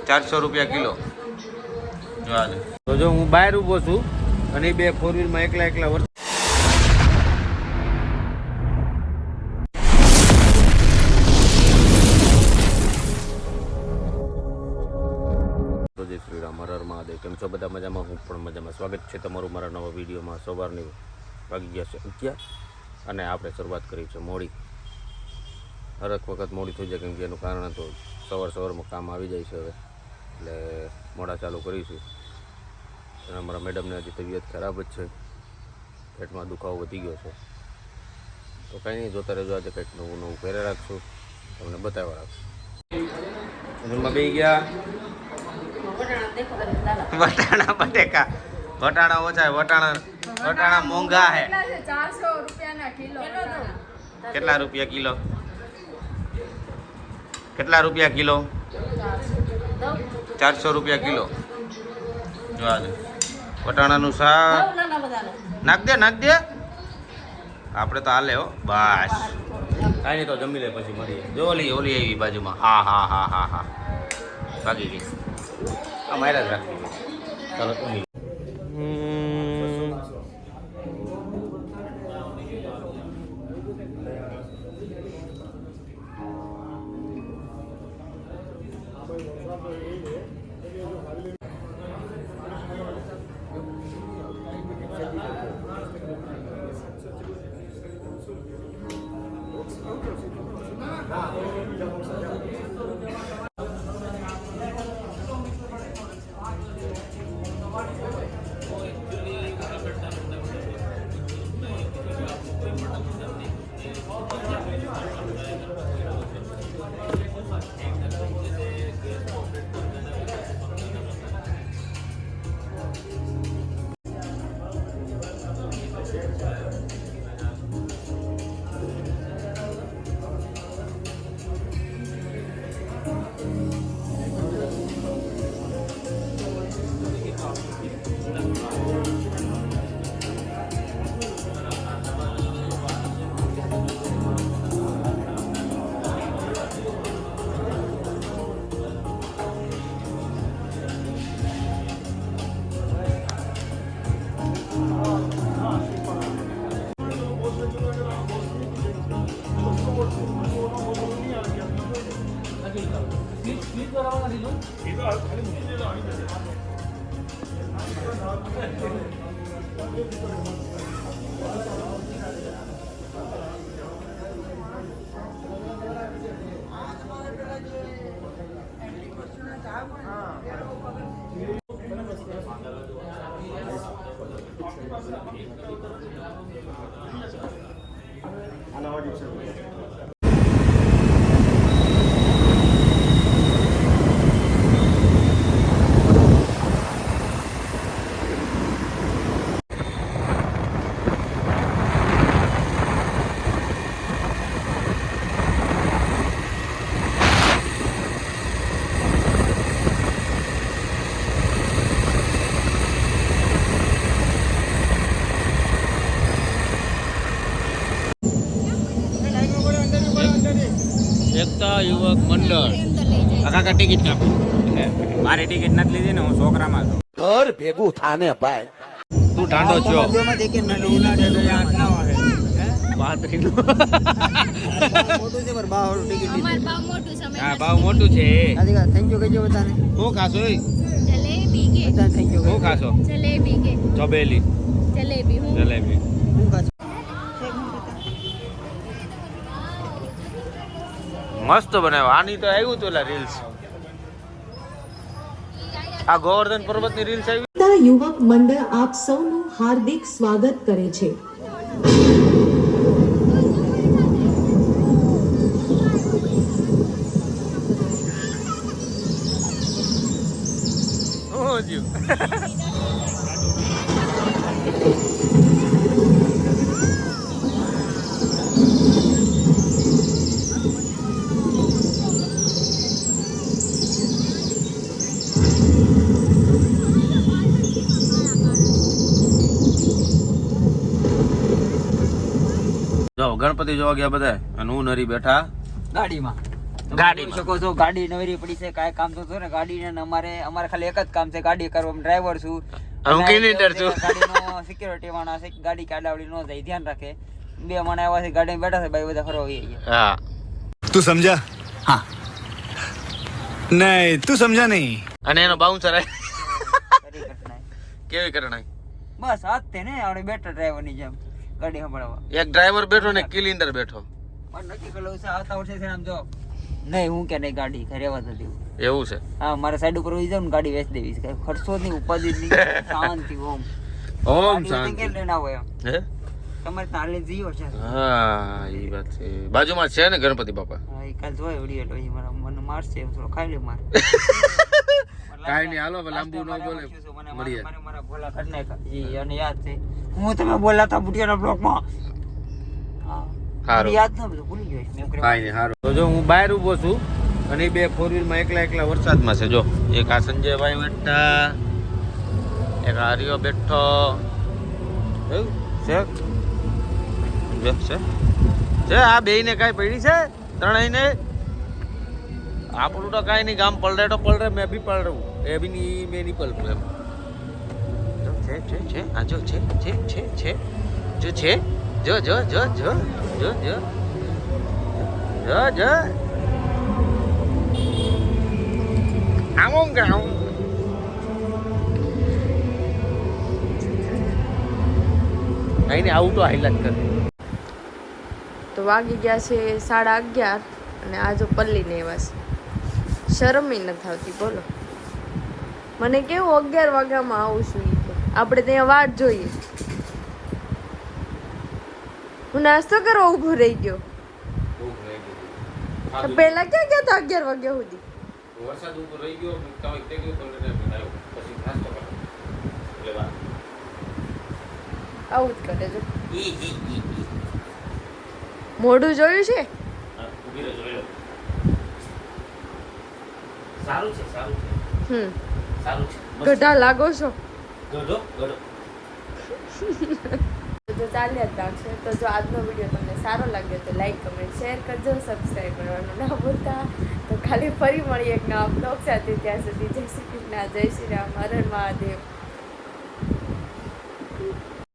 400 રૂપિયા કિલો. તો જો હું બહાર ઊભો છું અને બે ફોર વ્હીલમાં એકલા વર્ષ જય શ્રી રામ, હર હર મહાદેવ. કેમ છો બધા? મજામાં? હું પણ મજામાં. સ્વાગત છે તમારું મારા નવા વિડીયોમાં. સવારની વાગી ગયા છે 11 અને આપણે શરૂઆત કરી છે મોડી. હરેક વખત મોડી થઈ જાય કેમ કે એનું કારણ તો સવારમાં કામ આવી જાય છે હવે, એટલે મોડા ચાલુ કરીશું. અને અમારા મેડમને હજી તબિયત ખરાબ જ છે, પેટમાં દુખાવો વધી ગયો છે. તો કંઈ નહીં, જોતા રહેજો. આજે કંઈક નવું પહેરે રાખશું, તમને બતાવવા રાખશું. રૂમમાં બેસી ગયા. વટાણા બટેકા, વટાણા ઓછા, વટાણા મોંઘા હે. 400 રૂપિયાના કિલો. કેટલા રૂપિયા કિલો? કેટલા રૂપિયા કિલો? 400 રૂપિયા કિલો. જો આજે વટાણાનું શાક નાખ દે. આપણે તો હાલે હો, બસ કાંઈ નહીં. તો જમી લે પછી મળીએ. જો ઓલી આવી બાજુમાં. હા ભાગી ગઈ. મારા જ રાખી ગઈ. ચાલો એકતા યુવક મંડળ. કાકા ટિકિટ કાપો. મારી ટિકિટ નથી લીધી ને, હું છોકરામાં છું. ઘર ભેગું થાને ભાઈ. તું ઠાંડો છો. ભાવ મોટું છે. શું ખાશો? શું ખાશો? ચબેલી. જલેબી. મસ્ત બનાવ્યો. આની તો આવ્યું હતું રીલ્સ. આ ગોવર્ધન પર્વત ની રીલ્સ આવી. એકતા યુવક મંડળ આપ સૌનું હાર્દિક સ્વાગત કરે છે. ગણપતિ જોવા ગયા બધા અને હું નરી બેઠા ગાડીમાં. ગાડીમાં. શકો છો ગાડી નવરી પડી છે, કાંઈ કામ તો ને ગાડીને અમારે ખાલી એક જ કામ છે, ગાડી કરવાનું. ડ્રાઈવર છું, હું ક્લિનર છું. ગાડીનો સિક્યોરિટી માણસ છે, ગાડી કાડાવડી ન જાય, ધ્યાન રાખે. બે માણસ આવ્યા છે, ગાડીમાં બેઠા છે, ભાઈ બધા ફરવા વહી ગયા. હા तू समझा? हाँ नहीं तू समझा नहीं. અને એનો બાઉન્સર કરી ઘટના. કેવી કરણાય? બસ આજ તે ને આપણે બેઠા ડ્રાઈવરની જેમ ગાડી સંભાળવા. એક ડ્રાઈવર બેઠો ને ક્લિનર બેઠો. પણ નક્કી કરેલું છે આવતા વર્ષે છે આમ જો નહીં હું કે નહીં ગાડી રહેવા જ નથી. એવું છે? હા મારે સાઈડ ઉપર ઉઈ જાવ ને ગાડી વેચી દેવી છે, કઈ ખર્ચો નહીં, ઉપાધિ જ નહીં, શાંતિ ઓમ ઓમ ગાડી શાંતિ. કેમ લઈને આવો એમ હે? તમારે તાલે જીઓ છે. હા એ વાત છે. બાજુમાં છે ને ગણપતિ બાપા. હા એ કાલ જોય વિડીયો એટલે મારા મને મારશે એમ થોડો ખાઈ લે માર. કાઈ નહીં હાલો લાંબુ ન બોલે મળીએ. મારા ભોલા કરી નાખ્યા જી અને યાદ છે હું તમે બોલા હતા બુટિયાના બ્લોકમાં. હા હારું. યાદ ન બધું ભૂલી ગયો મેં કર્યું. કાઈ નહીં હારું. તો જો હું બહાર ઊભો છું અને બે ફોર વ્હીલમાં એકલા વરસાદમાં છે. જો એક આ સંજયભાઈ બેઠા, એક આ હરિયો બેઠો. એવું છે? છે આ બેયને કાંઈ પડી છે ત્રણેયને? આપણું તો કાંઈ નહીં, ગામ પલરે તો પલરે, મેં બી પલરું, એ બી નહીં, મેં નહીં પલરું એમ. છે આ જો છે જો છે જો જો જો જો જો જો જો જો આવું ગાઉં અહીં આવું તો હાઈલાઇટ કરે. તો વાગી ગયા છે 11:30 અને આ જો પલ્લી ને એવા છે, શરમ નથી આવતી બોલો. મને કેવું 11 વાગ્યામાં આવું છું ઈ કે આપણે ત્યાં વાટ જોઈએ. હું નાસ્તો કરવા ઊભો રહી ગયો. પહેલા ક્યાં ગયા હતા 11 વાગ્યા સુધી? વરસાદ ઉપર રહી ગયો તમે તે ગયો તો આવ્યો પછી નાસ્તો કરો એટલે વાત આવું જ કરે જો. મોઢું જોયું છે? ઉભી રહે જોઈ લો. સારું છે સારું છે સારું છે. ગઢા લાગો છો. ગઢો ગઢો. તો ચાલ્યા જ રાખશે. તો જો આજનો વિડીયો તમને સારો લાગ્યો તો લાઈક કમેન્ટ શેર કરજો, સબસ્ક્રાઈબ કરવાનું ના ભૂલતા. તો ખાલી ફરી મળીએ એક નવા બ્લોગ સાથે. ત્યાં સુધી જય શ્રી કૃષ્ણ, જય શ્રી રામ, હર હર મહાદેવ.